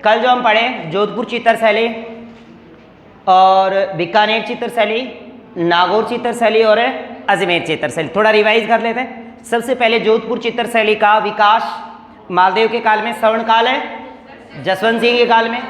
कल जो हम पढ़े जोधपुर चित्र शैली और बीकानेर चित्र शैली, नागौर चित्र शैली और अजमेर चित्र शैली, थोड़ा रिवाइज कर लेते हैं। सबसे पहले जोधपुर चित्र शैली का विकास मालदेव के काल में, स्वर्ण काल है जसवंत सिंह के काल में।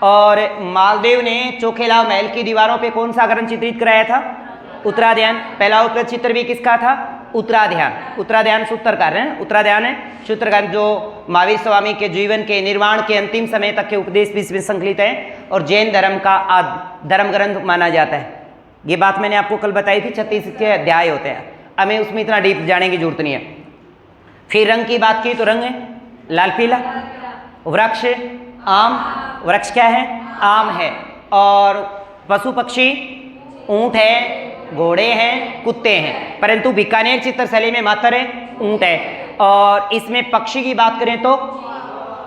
और मालदेव ने चोखेला महल की दीवारों पे कौन सा ग्रंथ चित्रित कराया था? उत्तराध्यान। पहला उपलब्ध चित्र भी किसका था? उत्तराध्यान। उत्तराध्यान सूत्रकार है, उत्तराध्यान है सूत्रकार, जो महावीर स्वामी के जीवन के निर्माण के अंतिम समय तक के उपदेश भी इसमें संकलित है और जैन धर्म का धर्म ग्रंथ माना जाता है। ये बात मैंने आपको कल बताई थी। 36 के अध्याय होते हैं, हमें उसमें इतना डीप जाने की जरूरत नहीं है। फिर रंग की बात की तो रंग है लाल पीला, वृक्ष आम, वृक्ष क्या है? आम है। और पशु पक्षी ऊंट है, घोड़े हैं, कुत्ते हैं, परंतु बीकानेर चित्र शैली में मात्र ऊंट है। और इसमें पक्षी की बात करें तो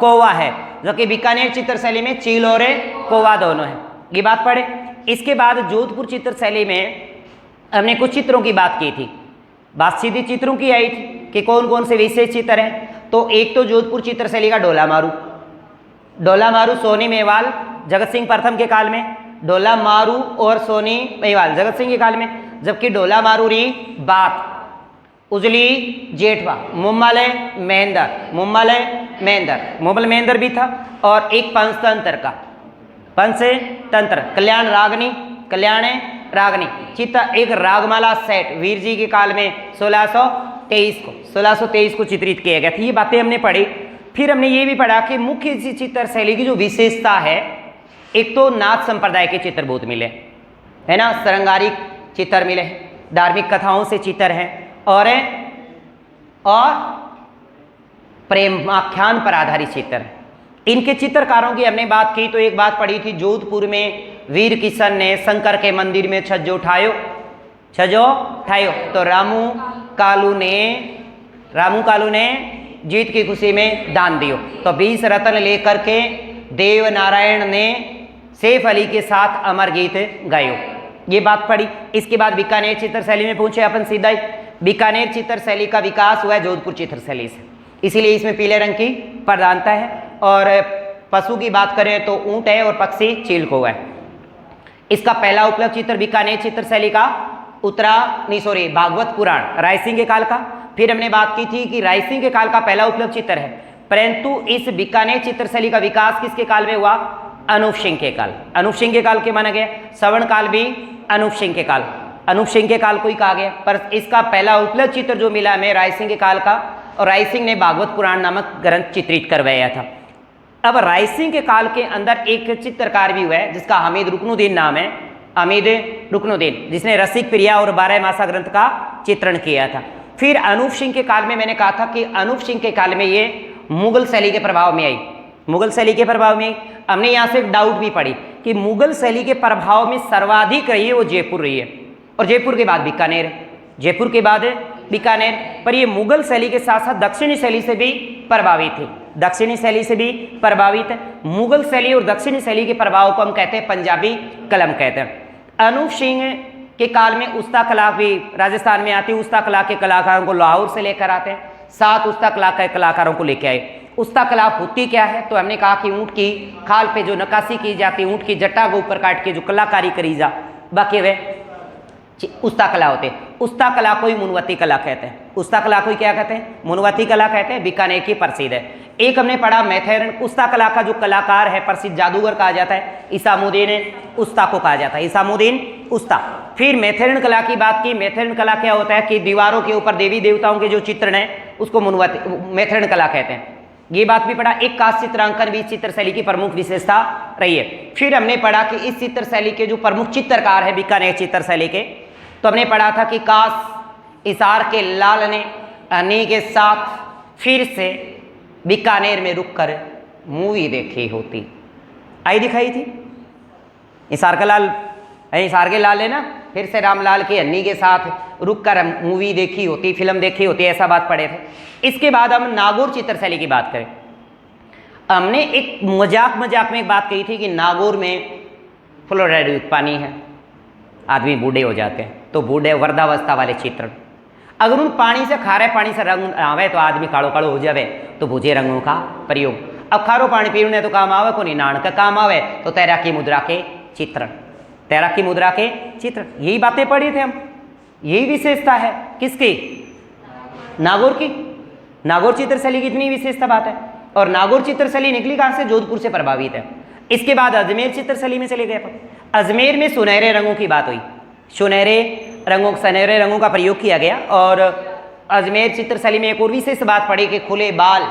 कौवा है, जबकि बीकानेर चित्र शैली में चील और कौवा दोनों है। ये बात पढ़े। इसके बाद जोधपुर चित्र शैली में हमने कुछ चित्रों की बात की थी। बात सीधी चित्रों की आई थी कि कौन कौन से विशेष चित्र हैं। तो एक तो जोधपुर चित्र शैली का डोला मारू, डोला मारू सोनी मेवाल जगत सिंह प्रथम के काल में, डोला मारू और सोनी मेवाल जगत सिंह के काल में। जबकि डोला मारू री बात उजली जेठवा, मुम्मल महेंद्र, मुम्मल महेंद्र, मुम्मल महेंद्र भी था। और एक पंचतंत्र का, पंचतंत्र कल्याण रागनी, कल्याण रागनी चित्त, एक रागमाला सेट वीर जी के काल में 1623 को चित्रित किया गया था। ये बातें हमने पढ़ी। फिर हमने ये भी पढ़ा कि मुख्य इसी चित्र शैली की जो विशेषता है, एक तो नाथ संप्रदाय के चित्र बहुत मिले है ना, श्रृंगारिक चित्र मिले, धार्मिक कथाओं से चित्र हैं और प्रेमाख्यान पर आधारित चित्र। इनके चित्रकारों की हमने बात की तो एक बात पढ़ी थी, जोधपुर में वीर किशन ने शंकर के मंदिर में छज्जो ठायो तो रामू कालू ने जीत की खुशी में दान दियो। तो 20 रत्न लेकर के देव नारायण ने सैफ अली के साथ अमर गीत गायो। ये बात पढ़ी। इसके बाद बीकानेर चित्र शैली में पहुंचे अपन सीधा ही। बीकानेर चित्र शैली का विकास हुआ है जोधपुर चित्र शैली से, इसीलिए इसमें पीले रंग की प्रधानता है। और पशु की बात करें तो ऊंट है और पक्षी चील को है। इसका पहला उपलब्ध चित्र बीकानेर चित्र शैली का भागवत पुराण रायसिंह के काल का। फिर हमने बात की थी कि रायसिंह के काल का पहला उपलब्ध चित्र है, परंतु इस बीकानेर चित्र शैली का विकास किसके काल में हुआ? अनूप सिंह के काल। अनूप सिंह के काल के माना गया। श्रवण काल भी अनूप सिंह के काल, अनूप सिंह के काल को ही कहा गया। पर इसका पहला उपलब्ध चित्र जो मिला हमें रायसिंह के काल का, और रायसिंह ने भागवत पुराण नामक ग्रंथ चित्रित करवाया था। अब रायसिंह के काल के अंदर एक चित्रकार भी हुआ है जिसका हमीद रुकनुद्दीन नाम है, हमीद रुकनुद्दीन, जिसने रसिक प्रिया और 12 मासा ग्रंथ का चित्रण किया था। फिर अनूप सिंह के काल में मैंने कहा था कि अनूप सिंह के काल में ये मुगल शैली के प्रभाव में आई, मुगल शैली के प्रभाव में। हमने यहाँ से एक डाउट भी पढ़ी कि मुगल शैली के प्रभाव में सर्वाधिक रही है वो जयपुर रही है, और जयपुर के बाद बीकानेर, जयपुर के बाद बीकानेर। पर ये मुगल शैली के साथ साथ दक्षिणी शैली से भी प्रभावित थी, दक्षिणी शैली से भी प्रभावित है। मुगल शैली और दक्षिणी शैली के प्रभाव को हम कहते हैं पंजाबी कलम कहते हैं। अनूप सिंह के काल में उस्ता कला भी राजस्थान में आती है। उस्ता कला के कलाकारों को लाहौर से लेकर आते हैं, 7 उस्ता कला के कलाकारों को लेकर आए। उस्ता कला होती क्या है? तो हमने कहा कि ऊँट की खाल पे जो नक्काशी की जाती है, ऊँट की जट्टा को ऊपर काट के जो कलाकारी करी जा, बाकी वे उस्ता कला होते हैं। उस्ता कला को ही मुनवती कला कहते हैं, उस्ता कला को ही क्या कहते हैं? मुनवती कला कहते हैं। बीकानेर की प्रसिद्ध है। एक हमने पढ़ा मैथेरन, उस्ता कला का जो कलाकार है, प्रसिद्ध जादूगर कहा जाता है, इसामुद्दीन उस्ता को कहा जाता है, इसामुद्दीन उस्ता। फिर मैथेरन कला की बात की। मैथेरन कला क्या होता है कि दीवारों के ऊपर देवी देवताओं के जो चित्रण है उसको मैथेरन कला कहते हैं। ये बात भी पढ़ा। एक कास्य चित्रांकन भी चित्र शैली की प्रमुख विशेषता रही है। फिर हमने पढ़ा कि इस चित्र शैली के जो प्रमुख चित्रकार है बीकानेर चित्र शैली के, तो हमने पढ़ा था कि कास इसार के लाल ने अन्नी के साथ फिर से बीकानेर में रुककर मूवी देखी होती, आई दिखाई थी। इसार के लाल है ना, फिर से रामलाल की अन्नी के साथ रुककर मूवी देखी होती, फिल्म देखी होती, ऐसा बात पढ़े थे। इसके बाद हम नागौर चित्र शैली की बात करें। हमने एक मजाक में एक बात कही थी कि नागौर में फ्लोराइड युक्त पानी है, आदमी बूढ़े हो जाते हैं, तो बूढ़े वृद्धावस्था वाले चित्रण। अगर उन पानी से खारे पानी से रंग आवे तो आदमी कालो कालो हो जावे, तो भूजे रंगों का प्रयोग। अब खारो पानी पीने तो काम आवे को नहीं, नान का काम आवे तो तैराकी मुद्रा के चित्रण, तैराकी मुद्रा के चित्रण, यही बातें पढ़ी थे हम। यही विशेषता है किसकी? नागौर की। नागौर चित्रशैली की इतनी विशेषता बात है। और नागौर चित्रशैली निकली कहां से? जोधपुर से प्रभावित है। इसके बाद अजमेर चित्रशैली में चले गए अपन। अजमेर में सुनहरे रंगों की बात हुई, सुनहरे रंगों का प्रयोग किया गया। और अजमेर चित्रशैली में एक और विशेष बात पड़ी कि खुले बाल,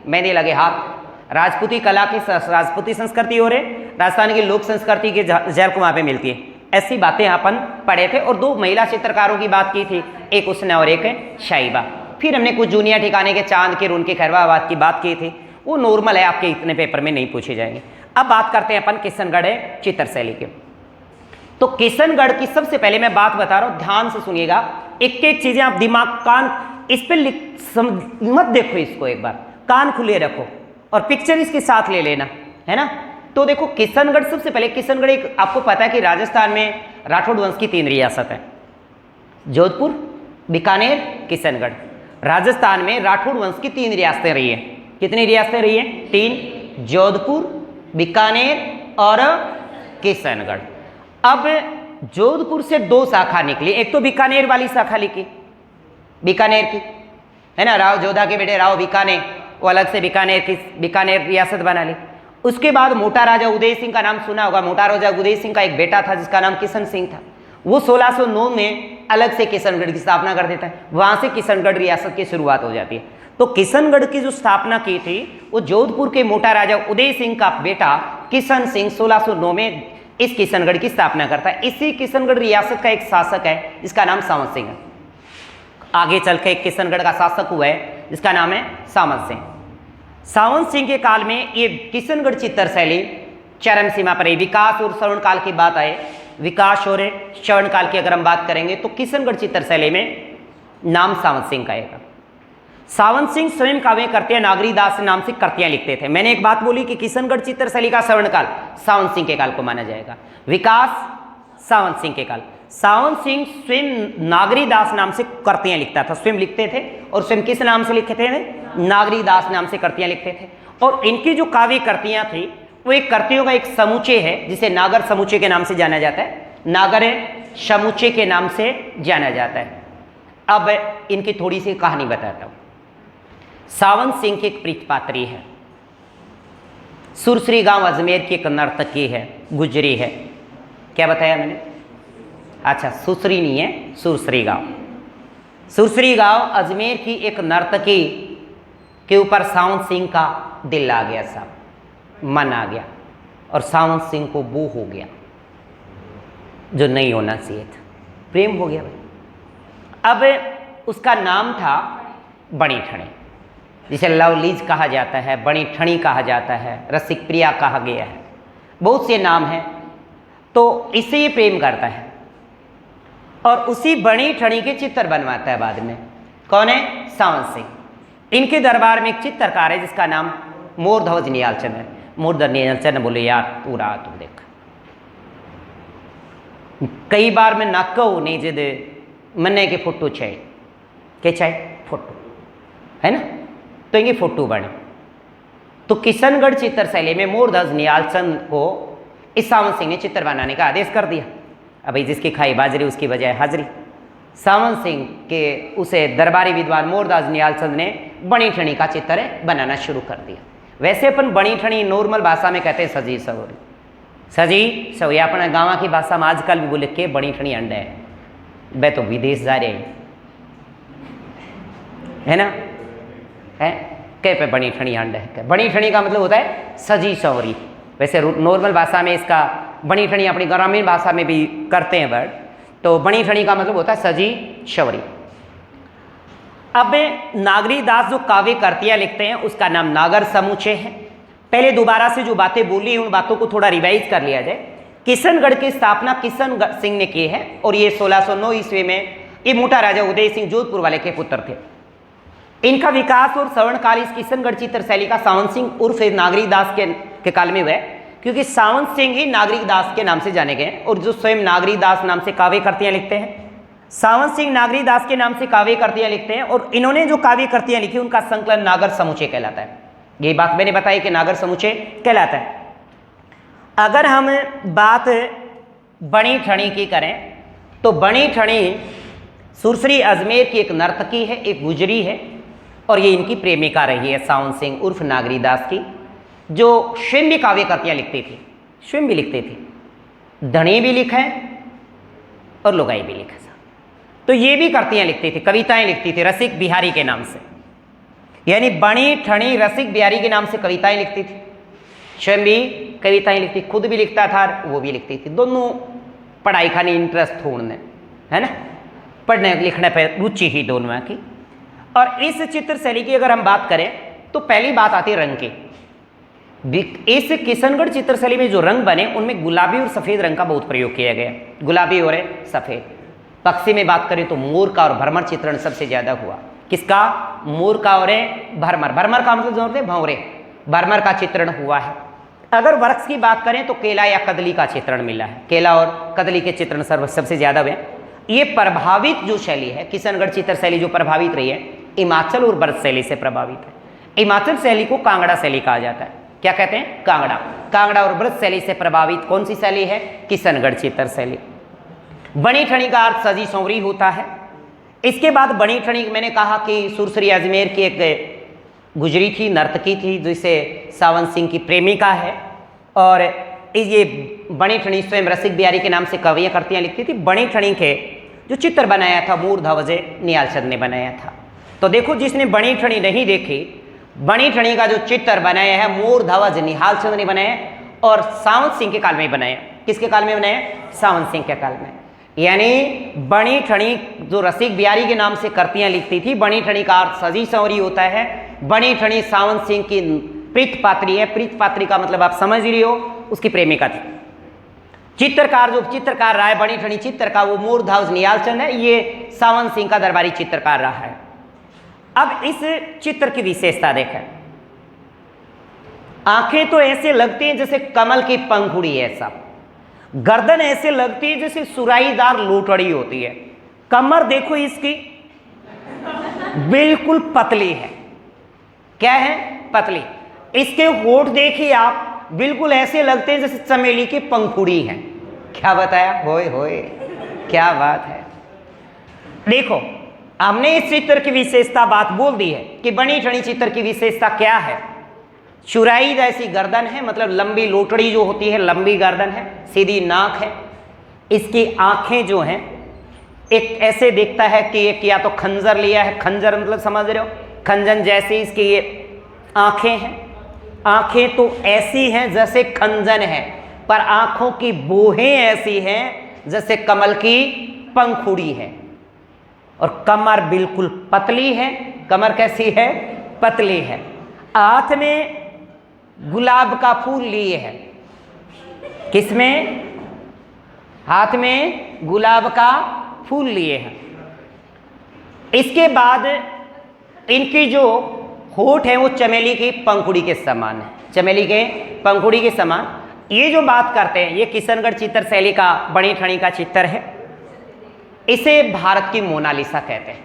मेहंदी लगे हाथ, राजपूती कला की, राजपूती संस्कृति और राजस्थान की लोक संस्कृति की झलक वहां पे मिलती है। ऐसी बातें अपन पढ़े थे। और 2 महिला चित्रकारों की बात की थी, एक उसने और एक शाइबा। फिर हमने कुछ जूनिया ठिकाने के चांद के, उनके खैरवाबाद की बात की थी, वो नॉर्मल है, आपके इतने पेपर में नहीं पूछे जाएंगे। अब बात करते हैं अपन किशनगढ़ चित्रशैली के। तो किशनगढ़ की सबसे पहले मैं बात बता रहा हूं, ध्यान से सुनिएगा, एक एक चीजें आप दिमाग कान इस पे मत देखो, इसको एक बार कान खुले रखो और पिक्चर इसके साथ ले लेना, है ना। तो देखो किशनगढ़, सबसे पहले किशनगढ़ एक, आपको पता है कि राजस्थान में राठौड़ वंश की 3 रियासत है, जोधपुर, बीकानेर, किशनगढ़। राजस्थान में राठौड़ वंश की 3 रियासतें रही है। कितनी रियासतें रही है? 3, जोधपुर, बीकानेर और किशनगढ़। अब जोधपुर से 2 शाखा निकली, एक तो बीकानेर वाली शाखा लिखी, बीकानेर की, है ना, राव जोधा के बेटे राव बीकानेर, वो अलग से बीकानेर रियासत बना ली। उसके बाद मोटा राजा उदय सिंह का नाम सुना होगा। मोटा राजा उदय सिंह का एक बेटा था जिसका नाम किशन सिंह था, वो 1609 में अलग से किशनगढ़ की स्थापना कर देता है। वहां से किशनगढ़ रियासत की शुरुआत हो जाती है। तो किशनगढ़ की जो स्थापना की थी वो जोधपुर के मोटा राजा उदय सिंह का बेटा किशन सिंह 1609 में इस किशनगढ़ की स्थापना करता है। इसी किशनगढ़ रियासत का एक शासक है जिसका नाम सावंत सिंह है। आगे चल के एक किशनगढ़ का शासक हुआ है जिसका नाम है सावंत सिंह। सावंत सिंह के काल में ये किशनगढ़ चित्रशैली चरम सीमा पर है। विकास और श्रवण काल की बात आए, विकास और श्रवण काल की अगर हम बात करेंगे तो किशनगढ़ चित्रशैली में नाम सावंत सिंह का आएगा। सावंत सिंह स्वयं काव्य करते नागरी दास नाम से कृतियां लिखते थे। मैंने एक बात बोली कि किशनगढ़ चित्रशैली का श्रवण काल सावंत सिंह के काल को माना जाएगा, विकास सावंत सिंह के काल। सावंत सिंह स्वयं नागरी दास नाम से कृतियां लिखता था, स्वयं लिखते थे। और स्वयं किस नाम से लिखते थे? नागरी दास नाम से कृतियां लिखते थे। और इनकी जो काव्य कृतियां थी वो एक कृतियों का एक समुच्चय है जिसे नागर समुच्चय के नाम से जाना जाता है, नागर समुच्चय के नाम से जाना जाता है। अब इनकी थोड़ी सी कहानी बताता हूं। सावंत सिंह की एक प्रीतपात्री है, सुरसरी गांव अजमेर की एक नर्तकी है, गुजरी है। क्या बताया मैंने? अच्छा, सुसरी नहीं है, सुरसरी गांव। सुरसरी गांव अजमेर की एक नर्तकी के ऊपर सावंत सिंह का दिल आ गया, साहब मन आ गया और सावंत सिंह को वो हो गया जो नहीं होना चाहिए था, प्रेम हो गया भाई। अब उसका नाम था बणी ठणी, जिसे लवलीज कहा जाता है, बणी ठणी कहा जाता है, रसिक प्रिया कहा गया है, बहुत से नाम हैं। तो इससे ये प्रेम करता है और उसी बणी ठणी के चित्र बनवाता है बाद में। कौन है? सावंत सिंह। इनके दरबार में एक चित्रकार है जिसका नाम मोरध्वज निहालचंद है। मोरध्वज निहालचंद बोले यार पूरा तुम देख, कई बार मैं ना कहूँ नहीं जिद मन्ने के फोटो चाहिए, क्या चाहिए? फोटो, है ना। तो इनकी फोटो बने। तो किशनगढ़ चित्रशैली में मोरध्वज निहालचंद को इस सावंत सिंह ने चित्र बनाने का आदेश कर दिया। अभी जिसकी खाई बाजरी उसकी बजाय हाजरी। सावंत सिंह के उसे दरबारी विद्वान मोरध्वज निहालचंद ने बणी ठणी का चित्र बनाना शुरू कर दिया। वैसे अपन बणी ठणी नॉर्मल भाषा में कहते हैं सजी सवरी, सजी सवरी। अपने गाँव की भाषा में आजकल भी बोले के बणी ठणी अंडा है, वे तो विदेश जा रहे है ना, है कह पे बणी ठणी अंडा है। बणी ठणी का मतलब होता है सजी सवरी। वैसे नॉर्मल भाषा में इसका बणी ठणी अपनी ग्रामीण भाषा में भी करते हैं वर्ड, तो बणी ठणी का मतलब होता है सजी शवरी। अब नागरी दास जो काव्य कृतियां लिखते हैं उसका नाम नागर समुच्चय है। पहले दोबारा से जो बातें बोली उन बातों को थोड़ा रिवाइज कर लिया जाए। किशनगढ़ की स्थापना किशन सिंह ने की है और ये 1609 ईस्वी में ये मोटा राजा उदय सिंह जोधपुर वाले के पुत्र थे। इनका विकास और श्रवण काल इस किशनगढ़ चित्रशैली का सावंत सिंह उर्फ नागरी दास के काल में हुआ है, क्योंकि सावंत सिंह ही नागरी दास के नाम से जाने गए और जो स्वयं नागरी दास नाम से काव्य कृतियां लिखते हैं। सावंत सिंह नागरी दास के नाम से काव्य कृतियां लिखते हैं और इन्होंने जो काव्य कृतियां लिखी उनका संकलन नागर समुच्चय कहलाता है। ये बात मैंने बताई कि नागर समुच्चय कहलाता है। अगर हम बात बणी ठणी की करें तो बणी ठणी सुरसरी अजमेर की एक नर्तकी है, एक गुजरी है, और ये इनकी प्रेमिका रही है सावन सिंह उर्फ नागरी दास की, जो स्वयं भी काव्य कृतियाँ लिखती थी, स्वयं भी लिखती थी, धणी भी लिखा है और लुगाई भी लिखा। तो ये भी कृतियाँ लिखती थी, कविताएं लिखती थी रसिक बिहारी के नाम से, यानी बणी ठणी रसिक बिहारी के नाम से कविताएं लिखती थी, स्वयं भी कविताएं लिखती, खुद भी लिखता था, वो भी लिखती थी। दोनों पढ़ाई खानी इंटरेस्ट छोड़ने, है ना, पढ़ने लिखने पर रुचि ही दोनों की। और इस चित्र शैली की अगर हम बात करें तो पहली बात आती है रंग की। इस किशनगढ़ चित्र शैली में जो रंग बने उनमें गुलाबी और सफ़ेद रंग का बहुत प्रयोग किया गया, गुलाबी और सफ़ेद। पक्षी में बात करें तो मोर का और भ्रमर चित्रण सबसे ज़्यादा हुआ। किसका? मोर का और भ्रमर, भ्रमर का मतलब जोर दे भंवरे, भ्रमर का चित्रण हुआ है। अगर वृक्ष की बात करें तो केला या कदली का चित्रण मिला है, केला और कदली के चित्रण सबसे ज़्यादा हुए। ये प्रभावित जो शैली है, किशनगढ़ चित्र शैली जो प्रभावित रही है, हिमाचल और ब्रज शैली से प्रभावित है। हिमाचल शैली को कांगड़ा शैली कहा जाता है। क्या कहते हैं? कांगड़ा। कांगड़ा और ब्रज शैली से प्रभावित कौन सी शैली है? किशनगढ़ चित्र शैली। बणी ठणी का अर्थ सजी संवरी होता है। इसके बाद बणी ठणी मैंने कहा कि सुरसरी अजमेर की एक गुजरी थी, नर्तकी थी, जिसे सावन सिंह की प्रेमिका है, और ये बणी ठणी स्वयं रसिक बिहारी के नाम से कवियाँ कृतियाँ लिखती थी। बणी ठणी के जो चित्र बनाया था मूर धवजे निहालचंद ने बनाया था। तो देखो, जिसने बणी ठणी नहीं देखी, बणी ठणी का जो चित्र बनाया है मूर धवज निहालचंद ने बनाया और सावन सिंह के काल में बनाया। किसके काल में बनाया? सावन सिंह के काल में। यानी बणी ठणी जो रसिक बिहारी के नाम से कृतियाँ लिखती थी, बणी ठणी का अर्थ सजी संवरी होता है। बणी ठणी सावन सिंह की प्रीत पात्री है। प्रीत पात्री का मतलब आप समझ रही हो, उसकी प्रेमिका थी। चित्रकार जो चित्रकार रहा है बणी ठणी चित्र का, वो मूर धवज निहालचंद है। ये सावन सिंह का दरबारी चित्रकार रहा है। अब इस चित्र की विशेषता देखें। आंखें तो ऐसे लगती हैं जैसे कमल की पंखुड़ी है सब, गर्दन ऐसे लगती है जैसे सुराहीदार लोटड़ी होती है। कमर देखो इसकी बिल्कुल पतली है। क्या है? पतली। इसके होठ देखिए आप, बिल्कुल ऐसे लगते हैं जैसे चमेली की पंखुड़ी है। क्या बताया? होए होए, क्या बात है। देखो, हमने इस चित्र की विशेषता बात बोल दी है कि बणी ठणी चित्र की विशेषता क्या है। चुराई जैसी गर्दन है, मतलब लंबी लोटड़ी जो होती है, लंबी गर्दन है, सीधी नाक है। इसकी आंखें जो हैं, एक ऐसे दिखता है कि एक या तो खंजर लिया है, खंजर मतलब समझ रहे हो, खंजर जैसी इसकी ये आंखें हैं। आंखें तो ऐसी हैं जैसे खंजन है, पर आंखों की बोहें ऐसी हैं जैसे कमल की पंखुड़ी है। और कमर बिल्कुल पतली है। कमर कैसी है? पतली है। हाथ में गुलाब का फूल लिए है। किसमें? हाथ में गुलाब का फूल लिए हैं। इसके बाद इनकी जो होठ है वो चमेली की पंखुड़ी के समान है, चमेली के पंखुड़ी के समान। ये जो बात करते हैं, ये किशनगढ़ चित्र शैली का बणी ठणी का चित्र है। इसे भारत की मोनालिसा कहते हैं।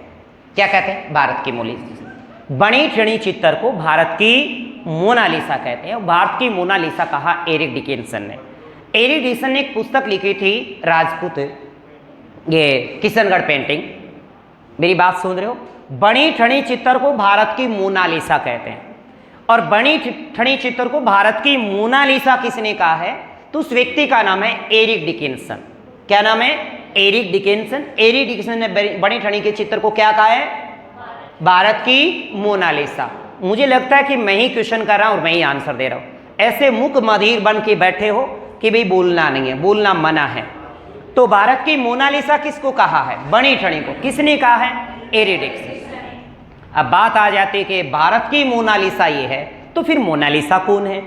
क्या कहते हैं? भारत की मोनालिसा। बणी ठणी चित्र को भारत की मोनालिसा कहते हैं। भारत की मोनालिसा कहा एरिक डिकिंसन ने। एरिक डिकिंसन ने एक पुस्तक लिखी थी, राजपूत, ये किशनगढ़ पेंटिंग। मेरी बात सुन रहे हो? बणी ठणी चित्र को भारत की मोनालिसा कहते हैं। और बणी ठणी चित्र को भारत की मोनालिसा किसने कहा है? तो उस व्यक्ति का नाम है एरिक डिकिंसन। क्या नाम है? Eric Dickinson. एरिक डिकिंसन ने बणी ठणी के चित्र को क्या कहा है? भारत की मोनालिसा। मुझे लगता है कि मैं ही क्वेश्चन कर रहा हूं और मैं ही आंसर दे रहा हूं। ऐसे मुख मधिर बन के बैठे हो कि भाई बोलना नहीं है, बोलना मना है। तो भारत की मोनालिसा किसको कहा है? बणी ठणी को। किसने कहा है? Eric Dickinson. अब बात आ जाती है कि भारत की मोनालिसा ये है, तो फिर मोनालिसा कौन है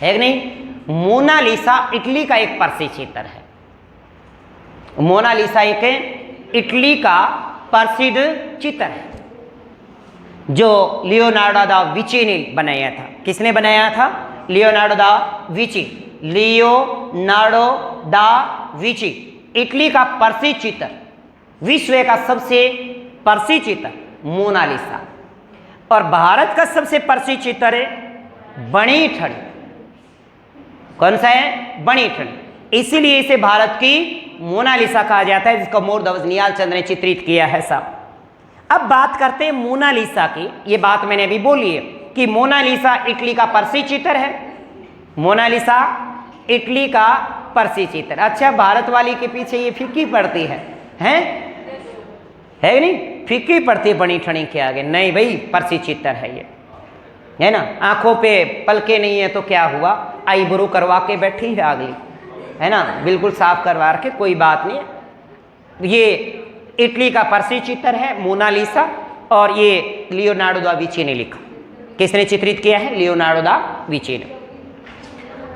कि नहीं? मोनालिसा इटली का एक प्रसिद्ध चित्र है। मोनालिसा एक इटली का प्रसिद्ध चित्र है जो लियोनार्डो दा विंची ने बनाया था। किसने बनाया था? Leonardo da Vinci. Leonardo da Vinci Italy का प्रसिद्ध चित्र, विश्व का सबसे प्रसिद्ध चित्र मोनालिसा। और भारत का सबसे प्रसिद्ध चित्र है बणी ठणी। कौन सा है? बणी ठणी। इसीलिए इसे भारत की मोनालिसा कहा जाता है, जिसका मोरध्वज निहाल चंद्र ने चित्रित किया है साहब। अब बात करते हैं मोनालिसा की। ये बात मैंने अभी बोली है कि मोनालिसा इटली का प्रसिद्ध चित्र है। मोनालिसा इटली का प्रसिद्ध चित्र। अच्छा, भारत वाली के पीछे ये फीकी पड़ती है नहीं? फीकी पड़ती है बणी ठणी के आगे। नहीं भाई, प्रसिद्ध चित्र है ये, है ना। आंखों पे पलके नहीं है तो क्या हुआ, आईब्रो करवा के बैठी है अगली, है ना, बिल्कुल साफ करवा के, कोई बात नहीं है। ये इटली का प्रसिद्ध चित्र है मोनालिसा, और ये लियोनार्डो दा विंची ने लिखा। किसने चित्रित किया है? लियोनार्डो दा विंची ने।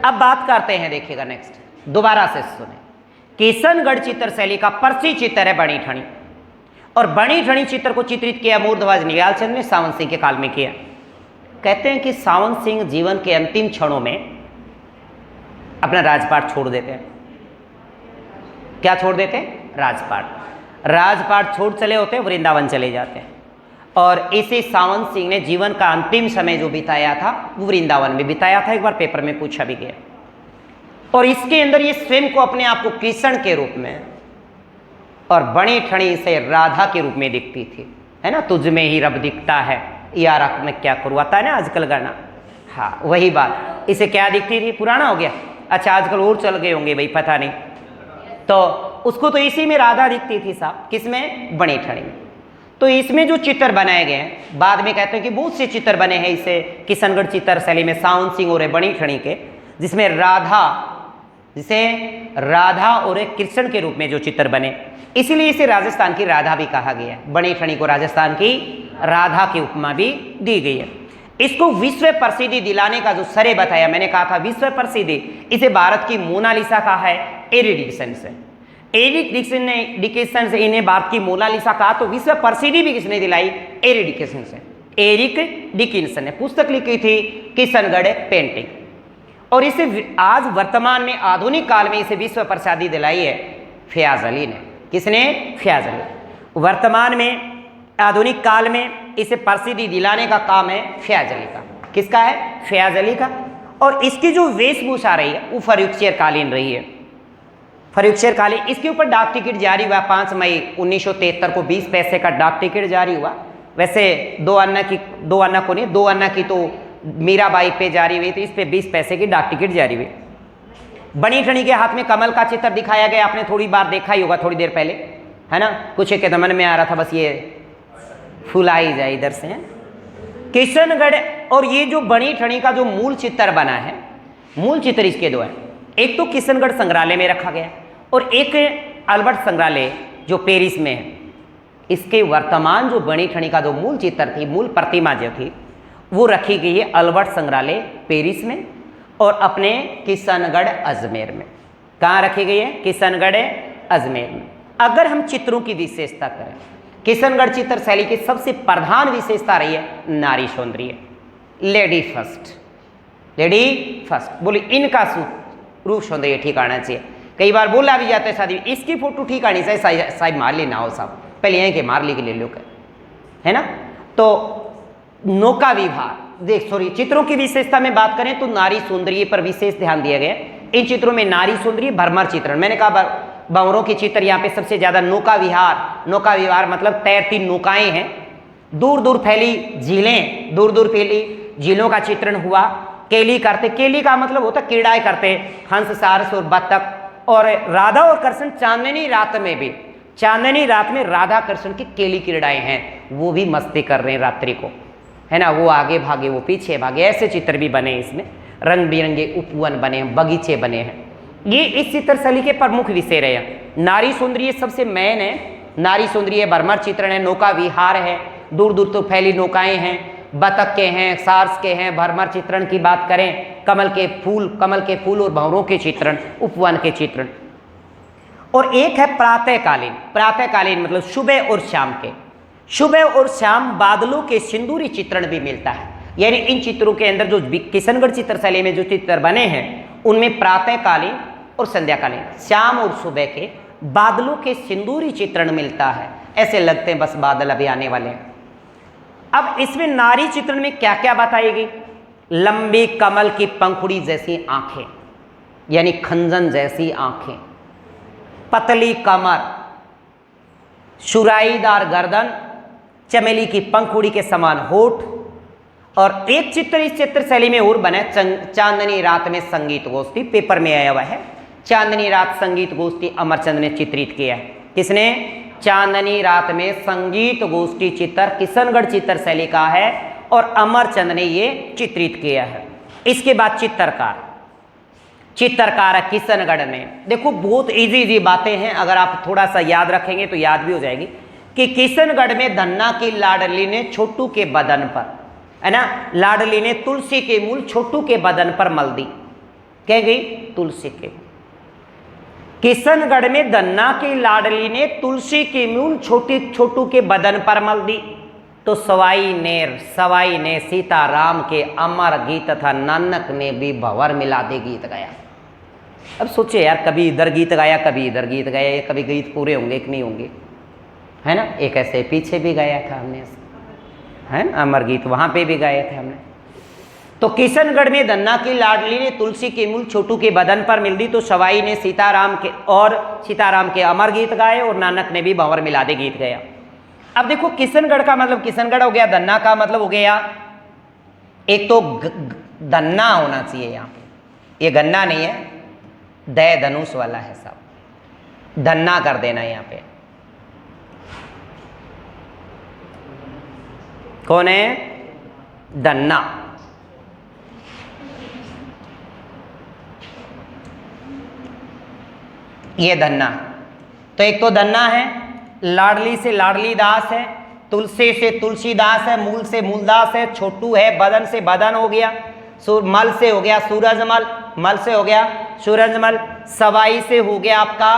अब बात करते हैं, देखिएगा नेक्स्ट, दोबारा से सुने। किशनगढ़ चित्र शैली का प्रसिद्ध चित्र है बणी ठणी, और बणी ठणी चित्र को चित्रित किया मोरध्वज निहाल चंद्र ने सावन सिंह के काल में किया। कहते हैं कि सावन सिंह जीवन के अंतिम क्षणों में अपना राजपाट छोड़ देते हैं। क्या छोड़ देते हैं? राजपाट छोड़ चले होते हैं, वृंदावन चले जाते हैं। और इसी सावन सिंह ने जीवन का अंतिम समय जो बिताया था वो वृंदावन में बिताया था। एक बार पेपर में पूछा भी गया। और इसके अंदर ये स्वयं को, अपने आप को कृष्ण के रूप में और बणी ठणी से राधा के रूप में दिखती थी, है ना। तुझ में ही रब दिखता है, यार अब मैं क्या करूँ, आता है ना आजकल गाना। हाँ, वही बात। इसे क्या दिखती थी? पुराना हो गया। अच्छा, आजकल और चल गए होंगे भाई, पता नहीं। तो उसको तो इसी में राधा दिखती थी साहब। किसमें? बणी ठणी में। तो इसमें जो चित्र बनाए गए हैं, बाद में कहते हैं कि बहुत से चित्र बने हैं इसे किशनगढ़ चित्र शैली में सावन सिंह और बणी ठणी के, जिसमें राधा और कृष्ण के रूप में जो चित्र बने, इसीलिए इसे राजस्थान की राधा भी कहा गया है। बणी ठणी को राजस्थान की राधा की उपमा भी दी गई है। इसको विश्व प्रसिद्धि दिलाने का जो श्रेय बताया, मैंने कहा था विश्व प्रसिद्धि, इसे भारत की मोनालिसा कहा है एरिक डिक्सन से। एरिक डिक्सन से इन्हें भारत की मोनालिसा कहा, तो विश्व प्रसिद्धि भी किसने दिलाई? एरिक डिक्सन से। एरिक डिक्सन ने पुस्तक लिखी थी किशनगढ़ पेंटिंग, और इसे आज वर्तमान में आधुनिक काल में इसे विश्व प्रसिद्धि दिलाई है फयाज अली ने। किसने? फयाज अली। वर्तमान में आधुनिक काल में इसे प्रसिद्धि दिलाने का काम है फयाज अली का। किसका है? फयाज अली का। और इसकी जो वेशभूषा रही है वो फर्रुखशेर कालीन रही है। फर्रुखशेर कालीन, इसके ऊपर डाक टिकट जारी हुआ 5 मई 1973 को 20 पैसे का डाक टिकट जारी हुआ। वैसे 2 अन्ना की तो मीराबाई पे जारी हुई थी, इस पे 20 पैसे की डाक टिकट जारी हुई। बणी ठणी के हाथ में कमल का चित्र दिखाया गया, आपने थोड़ी बार देखा ही होगा थोड़ी देर पहले, है ना। कुछ एक मन में आ रहा था, बस ये फुलाई जाए इधर से। किशनगढ़, और ये जो बणी ठणी का जो मूल चित्र बना है, मूल चित्र इसके 2 हैं। एक तो किशनगढ़ संग्रहालय में रखा गया, और एक अल्बर्ट संग्रहालय जो पेरिस में है। इसके वर्तमान जो बणी ठणी का जो मूल चित्र थी, मूल प्रतिमा जो थी, वो रखी गई है अल्बर्ट संग्रहालय पेरिस में, और अपने किशनगढ़ अजमेर में। कहाँ रखी गई है? किशनगढ़ अजमेर में। अगर हम चित्रों की विशेषता करें, किशनगढ़ चित्र शैली की सबसे प्रधान विशेषता रही है नारी सौंदर्य, लेडी फर्स्ट। बोले इनका रूप सौंदर्य ठीक आना चाहिए। कई बार बोला भी जाता है शादी, इसकी फोटो ठीक आनी चाहिए, साहब मार लेना हो साहब, पहले यहीं के मार ली के ले लो, है ना। तो नौका विहार, चित्रों की विशेषता में बात करें तो नारी सौंदर्य पर विशेष ध्यान दिया गया। इन चित्रों में नारी सौंदर्य, भ्रमर चित्रण, मैंने कहा भंवरों के चित्र यहाँ पे सबसे ज्यादा। नौका विहार मतलब तैरती नौकाएं हैं, दूर दूर फैली झीलें, दूर दूर फैली झीलों का चित्रण हुआ। केली का मतलब होता क्रीड़ाएं करते, हंस, सारस और बत्तख। और राधा और कृष्ण चांदनी रात में राधा कृष्ण की केली क्रीड़ाएं हैं, वो भी मस्ती कर रहे हैं रात्रि को, है ना। वो आगे भागे, वो पीछे भागे, ऐसे चित्र भी बने इसमें। रंग बिरंगे उपवन बने हैं, बगीचे बने हैं। ये इस चित्र शैली के प्रमुख विषय रहे हैं। नारी सौंदर्य सबसे मेन है, नारी सौंदर्य, भ्रमर चित्रण है, नौका विहार है, दूर दूर तो फैली नौकाएं हैं, बतख के हैं, सार्स के हैं। भ्रमर चित्रण की बात करें, कमल के फूल और भंवरों के चित्रण, उपवन के चित्रण। और एक है प्रातःकालीन मतलब सुबह और शाम बादलों के सिंदूरी चित्रण भी मिलता है। यानी इन चित्रों के अंदर जो किशनगढ़ चित्र शैली में जो चित्र बने हैं, उनमें प्रातःकालीन और संध्याकालीन, शाम और सुबह के बादलों के सिंदूरी चित्रण मिलता है। ऐसे लगते हैं बस बादल अभी आने वाले हैं। अब इसमें नारी चित्रण में क्या क्या बताई गई? लंबी कमल की पंखुड़ी जैसी आंखें, यानी खंजन जैसी आंखें, पतली कमर, सुराईदार गर्दन, चमेली की पंखुड़ी के समान होठ। और एक चित्र इस चित्र शैली में और बना है, चांदनी रात में संगीत गोष्ठी, पेपर में आया हुआ है। चांदनी रात संगीत गोष्ठी अमरचंद ने चित्रित किया है। किसने? चांदनी रात में संगीत गोष्ठी चित्र किशनगढ़ चित्र शैली का है और अमरचंद ने ये चित्रित किया है। इसके बाद चित्रकार है किशनगढ़ में। देखो बहुत इजी बातें हैं, अगर आप थोड़ा सा याद रखेंगे तो याद भी हो जाएगी कि किशनगढ़ में धन्ना की लाडली ने छोटू के बदन पर, है ना, लाडली ने तुलसी के मूल छोटू के बदन पर मल दी। कह गई तुलसी के। किशनगढ़ में धन्ना की लाडली ने तुलसी के मूल छोटू के बदन पर मल दी। तो सवाई ने सीताराम के अमर गीत तथा नानक ने भी भंवर मिला दे गीत गाया। अब सोचे यार, कभी इधर गीत गाया, कभी इधर गीत गाया, कभी गीत पूरे होंगे कि नहीं होंगे, है ना। एक ऐसे पीछे भी गाया था हमने, है ना, अमर गीत वहां पे भी गाए थे हमने। तो किशनगढ़ में धन्ना की लाडली ने तुलसी के मूल छोटू के बदन पर मिल दी। तो सवाई ने सीताराम के अमर गीत गाए और नानक ने भी भंवर मिला दे गीत गाया। अब देखो किशनगढ़ का मतलब किशनगढ़ हो गया, धन्ना का मतलब हो गया, एक तो धन्ना होना चाहिए यहाँ पे, ये गन्ना नहीं है, दय धनुष वाला है सब, धन्ना कर देना यहाँ पे। कौन है? धन्ना। ये धन्ना। तो एक तो धन्ना है, लाडली से लाडली दास है, तुलसी से तुलसीदास है, मूल से मूलदास है, छोटू है, बदन से बदन हो गया, मल से हो गया सूरजमल, मल से हो गया सूरजमल, सवाई से हो गया आपका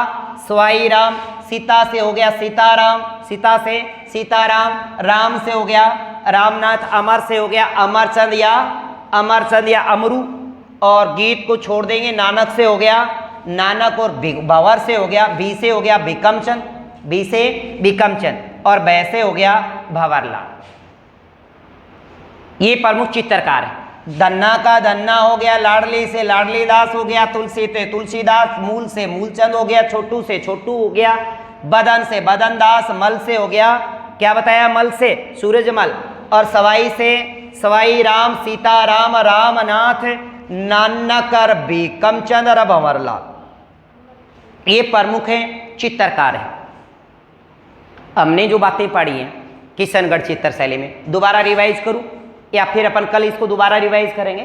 सवाई राम, सीता से हो गया सीताराम, सीता से सीताराम, राम से हो गया रामनाथ, अमर से हो गया अमरचंद या अमरू। और गीत को छोड़ देंगे, नानक से हो गया नानक, और भंवर से हो गया, भी से हो गया भिकमचंद, भी से भिकमचंद, और बै से हो गया भंवरलाल। ये प्रमुख चित्रकार है। धन्ना का धन्ना हो गया, लाडली से लाडली दास हो गया, तुलसी से तुलसीदास, मूल से मूलचंद हो गया, छोटू से छोटू हो गया, बदन से बदन दास, मल से हो गया, क्या बताया, मल से सूरजमल, और सवाई से सवाई राम, सीताराम, रामनाथ, नानकर, भिकमचंद और भंवरलाल। ये प्रमुख हैं, चित्रकार है। हमने जो बातें पढ़ी हैं किशनगढ़ चित्र शैली में, दोबारा रिवाइज करूं या फिर अपन कल इसको दोबारा रिवाइज करेंगे?